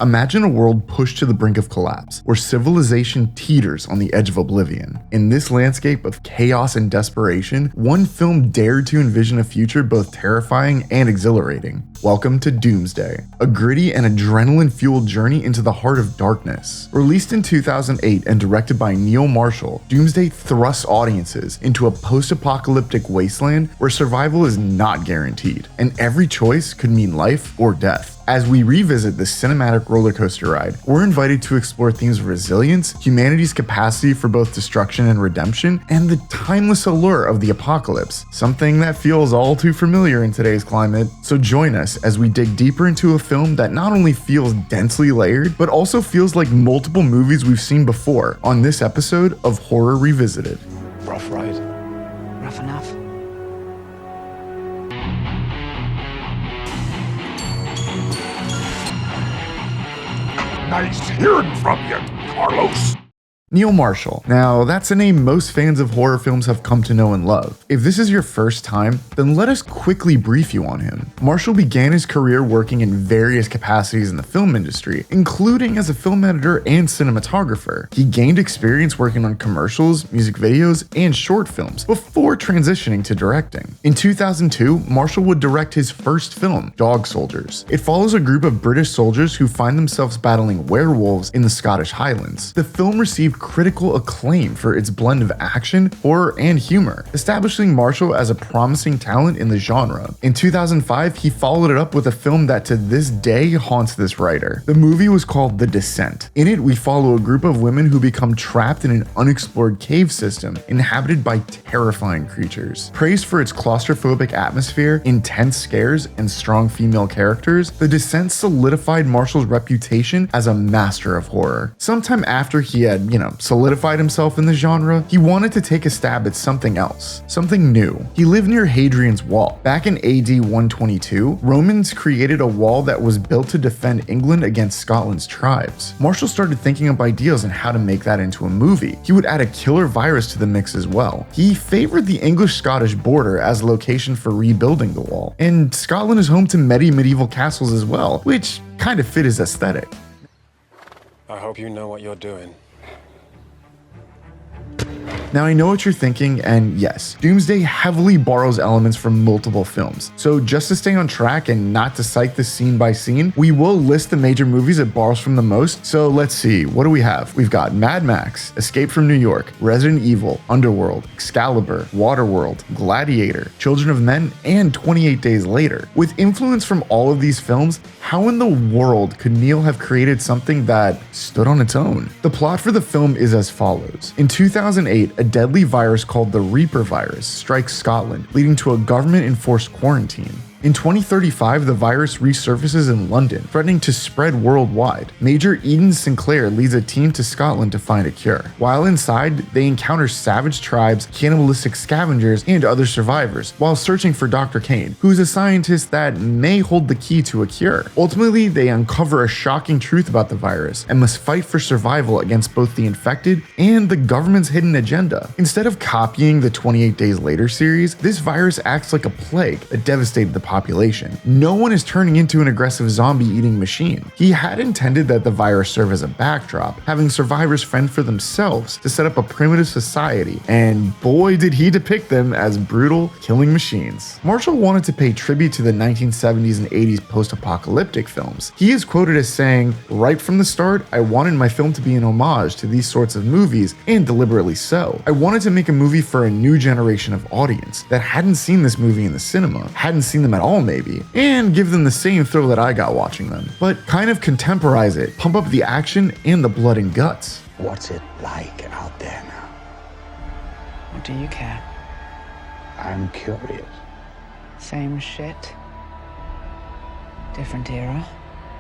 Imagine a world pushed to the brink of collapse, where civilization teeters on the edge of oblivion. In this landscape of chaos and desperation, one film dared to envision a future both terrifying and exhilarating. Welcome to Doomsday, a gritty and adrenaline-fueled journey into the heart of darkness. Released in 2008 and directed by Neil Marshall, Doomsday thrusts audiences into a post-apocalyptic wasteland where survival is not guaranteed, and every choice could mean life or death. As we revisit this cinematic rollercoaster ride, we're invited to explore themes of resilience, humanity's capacity for both destruction and redemption, and the timeless allure of the apocalypse, something that feels all too familiar in today's climate. So join us as we dig deeper into a film that not only feels densely layered, but also feels like multiple movies we've seen before on this episode of Horror Revisited. Rough ride. Rough enough. Nice hearing from you, Carlos. Neil Marshall. Now, that's a name most fans of horror films have come to know and love. If this is your first time, then let us quickly brief you on him. Marshall began his career working in various capacities in the film industry, including as a film editor and cinematographer. He gained experience working on commercials, music videos, and short films before transitioning to directing. In 2002, Marshall would direct his first film, Dog Soldiers. It follows a group of British soldiers who find themselves battling werewolves in the Scottish Highlands. The film received critical acclaim for its blend of action, horror, and humor, establishing Marshall as a promising talent in the genre. In 2005, he followed it up with a film that to this day haunts this writer. The movie was called The Descent. In it, we follow a group of women who become trapped in an unexplored cave system inhabited by terrifying creatures. Praised for its claustrophobic atmosphere, intense scares, and strong female characters, The Descent solidified Marshall's reputation as a master of horror. Sometime after he had, solidified himself in the genre, he wanted to take a stab at something else, something new. He lived near Hadrian's Wall. Back in AD 122, Romans created a wall that was built to defend England against Scotland's tribes. Marshall started thinking up ideas on how to make that into a movie. He would add a killer virus to the mix as well. He favored the English-Scottish border as a location for rebuilding the wall, and Scotland is home to many medieval castles as well, which kind of fit his aesthetic. I hope you know what you're doing. Now I know what you're thinking, and yes, Doomsday heavily borrows elements from multiple films. So just to stay on track and not to cite this scene by scene, we will list the major movies it borrows from the most. So let's see, what do we have? We've got Mad Max, Escape from New York, Resident Evil, Underworld, Excalibur, Waterworld, Gladiator, Children of Men, and 28 Days Later. With influence from all of these films, how in the world could Neil have created something that stood on its own? The plot for the film is as follows. In 2008, a deadly virus called the Reaper virus strikes Scotland, leading to a government-enforced quarantine. In 2035, the virus resurfaces in London, threatening to spread worldwide. Major Eden Sinclair leads a team to Scotland to find a cure. While inside, they encounter savage tribes, cannibalistic scavengers, and other survivors, while searching for Dr. Kane, who's a scientist that may hold the key to a cure. Ultimately, they uncover a shocking truth about the virus and must fight for survival against both the infected and the government's hidden agenda. Instead of copying the 28 Days Later series, this virus acts like a plague that devastated the population. No one is turning into an aggressive zombie-eating machine. He had intended that the virus serve as a backdrop, having survivors fend for themselves to set up a primitive society, and boy did he depict them as brutal, killing machines. Marshall wanted to pay tribute to the 1970s and 80s post-apocalyptic films. He is quoted as saying, "Right from the start, I wanted my film to be an homage to these sorts of movies, and deliberately so. I wanted to make a movie for a new generation of audience that hadn't seen this movie in the cinema, hadn't seen them at all maybe, and give them the same thrill that I got watching them, but kind of contemporize it, pump up the action and the blood and guts." What's it like out there now? What do you care? I'm curious. Same shit. Different era.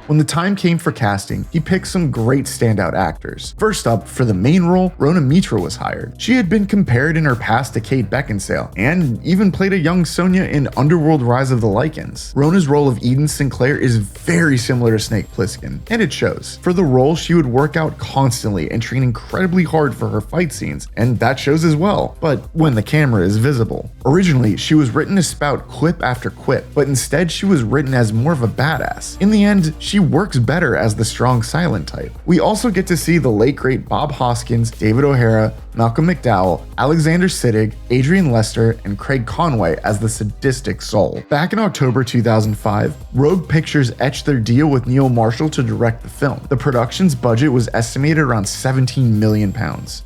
When the time came for casting, he picked some great standout actors. First up, for the main role, Rona Mitra was hired. She had been compared in her past to Kate Beckinsale, and even played a young Sonya in Underworld: Rise of the Lycans. Rona's role of Eden Sinclair is very similar to Snake Plissken, and it shows. For the role, she would work out constantly and train incredibly hard for her fight scenes, and that shows as well, but when the camera is visible. Originally, she was written to spout quip after quip, but instead she was written as more of a badass. In the end, she she works better as the strong silent type. We also get to see the late great Bob Hoskins, David O'Hara, Malcolm McDowell, Alexander Siddig, Adrian Lester, and Craig Conway as the sadistic soul. Back in October 2005, Rogue Pictures etched their deal with Neil Marshall to direct the film. The production's budget was estimated around £17 million.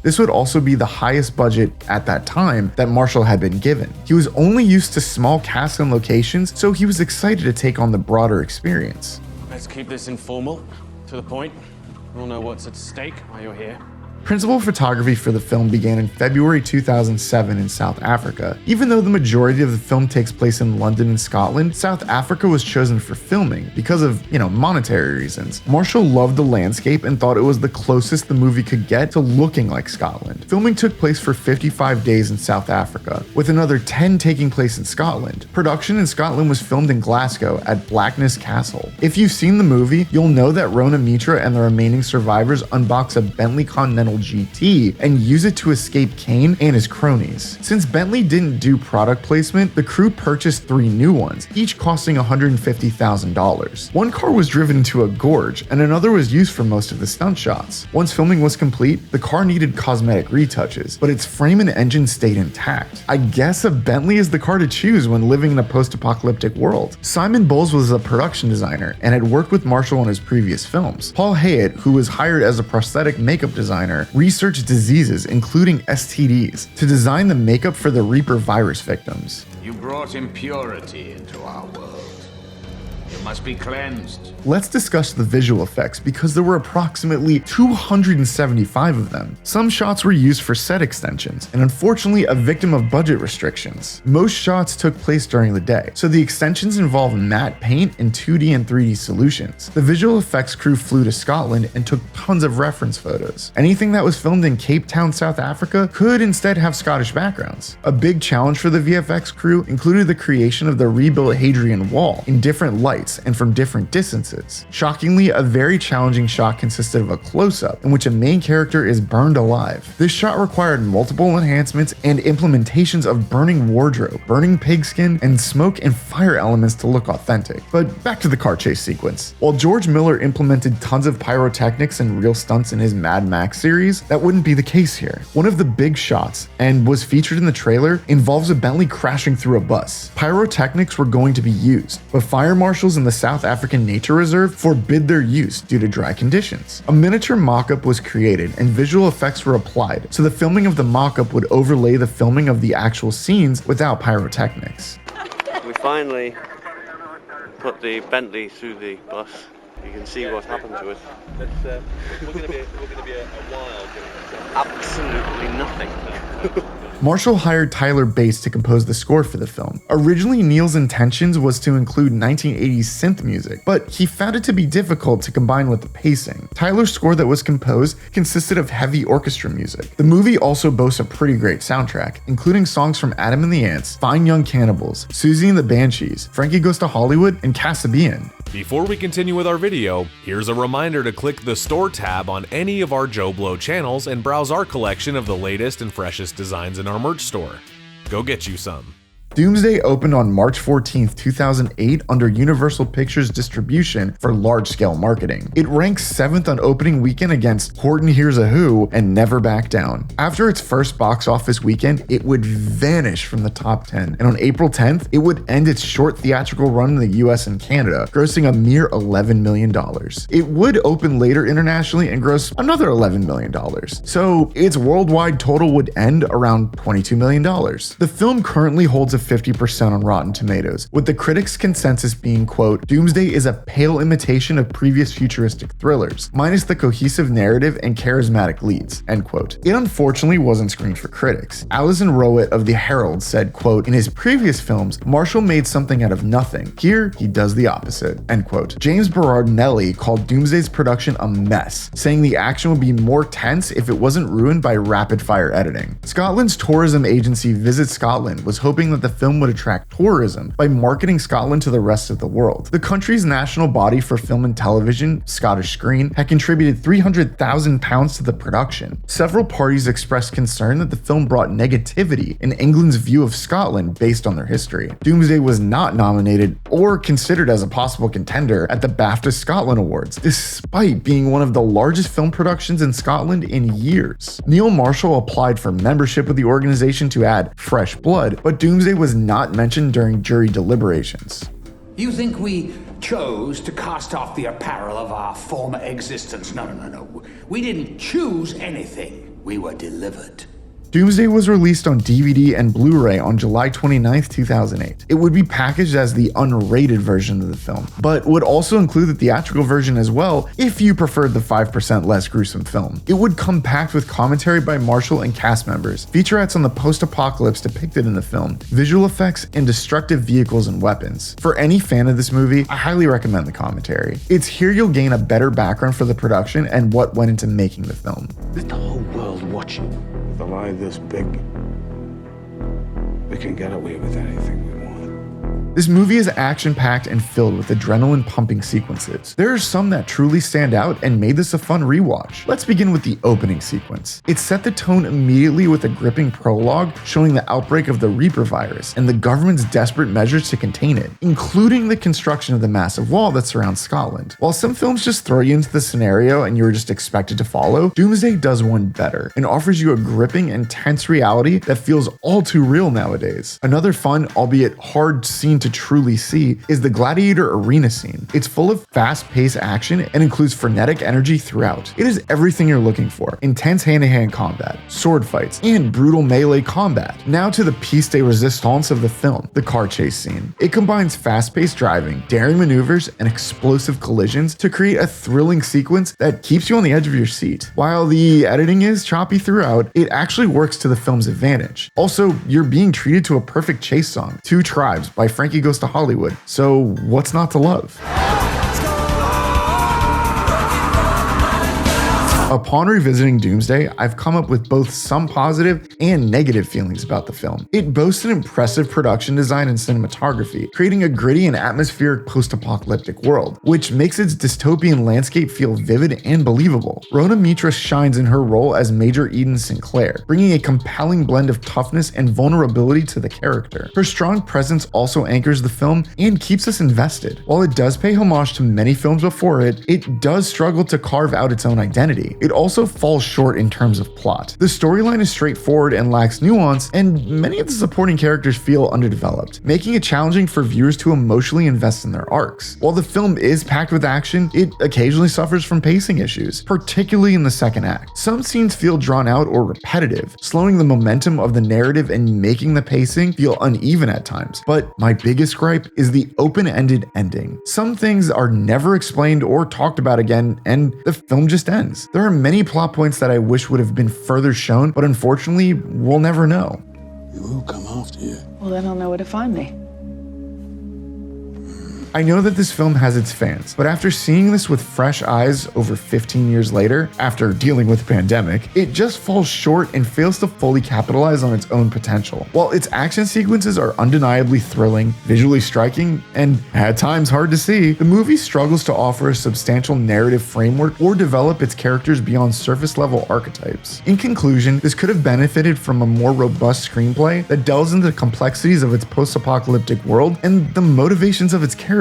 This would also be the highest budget at that time that Marshall had been given. He was only used to small casts and locations, so he was excited to take on the broader experience. Let's keep this informal, to the point. We all know what's at stake while you're here. Principal photography for the film began in February 2007 in South Africa. Even though the majority of the film takes place in London and Scotland, South Africa was chosen for filming because of, monetary reasons. Marshall loved the landscape and thought it was the closest the movie could get to looking like Scotland. Filming took place for 55 days in South Africa, with another 10 taking place in Scotland. Production in Scotland was filmed in Glasgow at Blackness Castle. If you've seen the movie, you'll know that Rona Mitra and the remaining survivors unbox a Bentley Continental GT and use it to escape Kane and his cronies. Since Bentley didn't do product placement, the crew purchased 3 new ones, each costing $150,000. One car was driven into a gorge, and another was used for most of the stunt shots. Once filming was complete, the car needed cosmetic retouches, but its frame and engine stayed intact. I guess a Bentley is the car to choose when living in a post-apocalyptic world. Simon Bowles was a production designer and had worked with Marshall on his previous films. Paul Hayat, who was hired as a prosthetic makeup designer, researched diseases including STDs to design the makeup for the Reaper virus victims. You brought impurity into our world. You must be cleansed. Let's discuss the visual effects because there were approximately 275 of them. Some shots were used for set extensions, and unfortunately a victim of budget restrictions. Most shots took place during the day, so the extensions involved matte paint and 2D and 3D solutions. The visual effects crew flew to Scotland and took tons of reference photos. Anything that was filmed in Cape Town, South Africa could instead have Scottish backgrounds. A big challenge for the VFX crew included the creation of the rebuilt Hadrian Wall in different lights and from different distances. Shockingly, a very challenging shot consisted of a close-up in which a main character is burned alive. This shot required multiple enhancements and implementations of burning wardrobe, burning pigskin, and smoke and fire elements to look authentic. But back to the car chase sequence. While George Miller implemented tons of pyrotechnics and real stunts in his Mad Max series, that wouldn't be the case here. One of the big shots, and was featured in the trailer, involves a Bentley crashing through a bus. Pyrotechnics were going to be used, but fire marshals in the South African Nature Reserve forbid their use due to dry conditions. A miniature mock-up was created and visual effects were applied, so the filming of the mock-up would overlay the filming of the actual scenes without pyrotechnics. We finally put the Bentley through the bus. You can see what happened to it. We're going to be a while doing absolutely nothing. Marshall hired Tyler Bates to compose the score for the film. Originally, Neil's intentions was to include 1980s synth music, but he found it to be difficult to combine with the pacing. Tyler's score that was composed consisted of heavy orchestra music. The movie also boasts a pretty great soundtrack, including songs from Adam and the Ants, Fine Young Cannibals, Susie and the Banshees, Frankie Goes to Hollywood, and Garabedian. Before we continue with our video, here's a reminder to click the Store tab on any of our JoBlo channels and browse our collection of the latest and freshest designs in our merch store. Go get you some. Doomsday opened on March 14, 2008 under Universal Pictures distribution for large-scale marketing. It ranks 7th on opening weekend against Horton Hears a Who and Never Back Down. After its first box office weekend, it would vanish from the top 10, and on April 10th, it would end its short theatrical run in the US and Canada, grossing a mere $11 million. It would open later internationally and gross another $11 million, so its worldwide total would end around $22 million. The film currently holds a 50% on Rotten Tomatoes, with the critics' consensus being, quote, "Doomsday is a pale imitation of previous futuristic thrillers, minus the cohesive narrative and charismatic leads," end quote. It unfortunately wasn't screened for critics. Alison Rowett of The Herald said, quote, "In his previous films, Marshall made something out of nothing. Here, he does the opposite," end quote. James Berardinelli called Doomsday's production a mess, saying the action would be more tense if it wasn't ruined by rapid-fire editing. Scotland's tourism agency Visit Scotland was hoping that the the film would attract tourism by marketing Scotland to the rest of the world. The country's national body for film and television, Scottish Screen, had contributed £300,000 to the production. Several parties expressed concern that the film brought negativity in England's view of Scotland based on their history. Doomsday was not nominated or considered as a possible contender at the BAFTA Scotland Awards, despite being one of the largest film productions in Scotland in years. Neil Marshall applied for membership with the organization to add fresh blood, but Doomsday was not mentioned during jury deliberations. You think we chose to cast off the apparel of our former existence? No. We didn't choose anything. We were delivered. Doomsday was released on DVD and Blu-ray on July 29, 2008. It would be packaged as the unrated version of the film, but would also include the theatrical version as well if you preferred the 5% less gruesome film. It would come packed with commentary by Marshall and cast members, featurettes on the post-apocalypse depicted in the film, visual effects, and destructive vehicles and weapons. For any fan of this movie, I highly recommend the commentary. It's here you'll gain a better background for the production and what went into making the film. There's the whole world watching. With a lie this big, we can get away with anything we want. This movie is action-packed and filled with adrenaline-pumping sequences. There are some that truly stand out and made this a fun rewatch. Let's begin with the opening sequence. It set the tone immediately with a gripping prologue showing the outbreak of the Reaper virus and the government's desperate measures to contain it, including the construction of the massive wall that surrounds Scotland. While some films just throw you into the scenario and you're just expected to follow, Doomsday does one better and offers you a gripping and tense reality that feels all too real nowadays. Another fun, albeit hard scene to truly see is the Gladiator arena scene. It's full of fast-paced action and includes frenetic energy throughout. It is everything you're looking for: intense hand-to-hand combat, sword fights, and brutal melee combat. Now to the piece de resistance of the film, the car chase scene. It combines fast-paced driving, daring maneuvers, and explosive collisions to create a thrilling sequence that keeps you on the edge of your seat. While the editing is choppy throughout, it actually works to the film's advantage. Also, you're being treated to a perfect chase song, Two Tribes by Frankie Goes to Hollywood, so what's not to love? Upon revisiting Doomsday, I've come up with both some positive and negative feelings about the film. It boasts an impressive production design and cinematography, creating a gritty and atmospheric post-apocalyptic world, which makes its dystopian landscape feel vivid and believable. Rhoda Mitra shines in her role as Major Eden Sinclair, bringing a compelling blend of toughness and vulnerability to the character. Her strong presence also anchors the film and keeps us invested. While it does pay homage to many films before it, it does struggle to carve out its own identity. It also falls short in terms of plot. The storyline is straightforward and lacks nuance, and many of the supporting characters feel underdeveloped, making it challenging for viewers to emotionally invest in their arcs. While the film is packed with action, it occasionally suffers from pacing issues, particularly in the second act. Some scenes feel drawn out or repetitive, slowing the momentum of the narrative and making the pacing feel uneven at times. But my biggest gripe is the open-ended ending. Some things are never explained or talked about again, and the film just ends. There are many plot points that I wish would have been further shown, but unfortunately, we'll never know. We will come after you. Well, then I'll know where to find me. I know that this film has its fans, but after seeing this with fresh eyes over 15 years later, after dealing with the pandemic, it just falls short and fails to fully capitalize on its own potential. While its action sequences are undeniably thrilling, visually striking, and at times hard to see, the movie struggles to offer a substantial narrative framework or develop its characters beyond surface-level archetypes. In conclusion, this could have benefited from a more robust screenplay that delves into the complexities of its post-apocalyptic world and the motivations of its characters.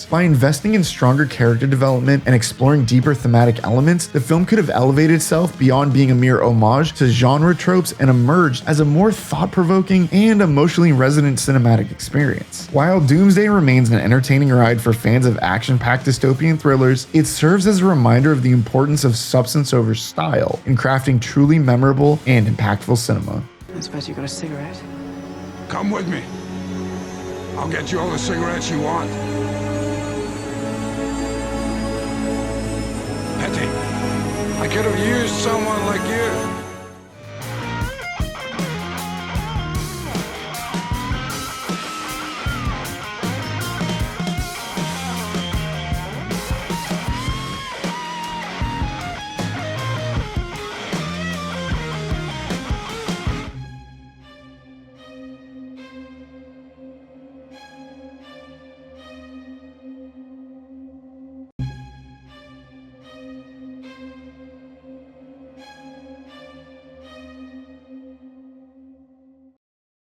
By investing in stronger character development and exploring deeper thematic elements, the film could have elevated itself beyond being a mere homage to genre tropes and emerged as a more thought-provoking and emotionally resonant cinematic experience. While Doomsday remains an entertaining ride for fans of action-packed dystopian thrillers, it serves as a reminder of the importance of substance over style in crafting truly memorable and impactful cinema. I suppose you got a cigarette? Come with me. I'll get you all the cigarettes you want. Petty, I could have used someone like you.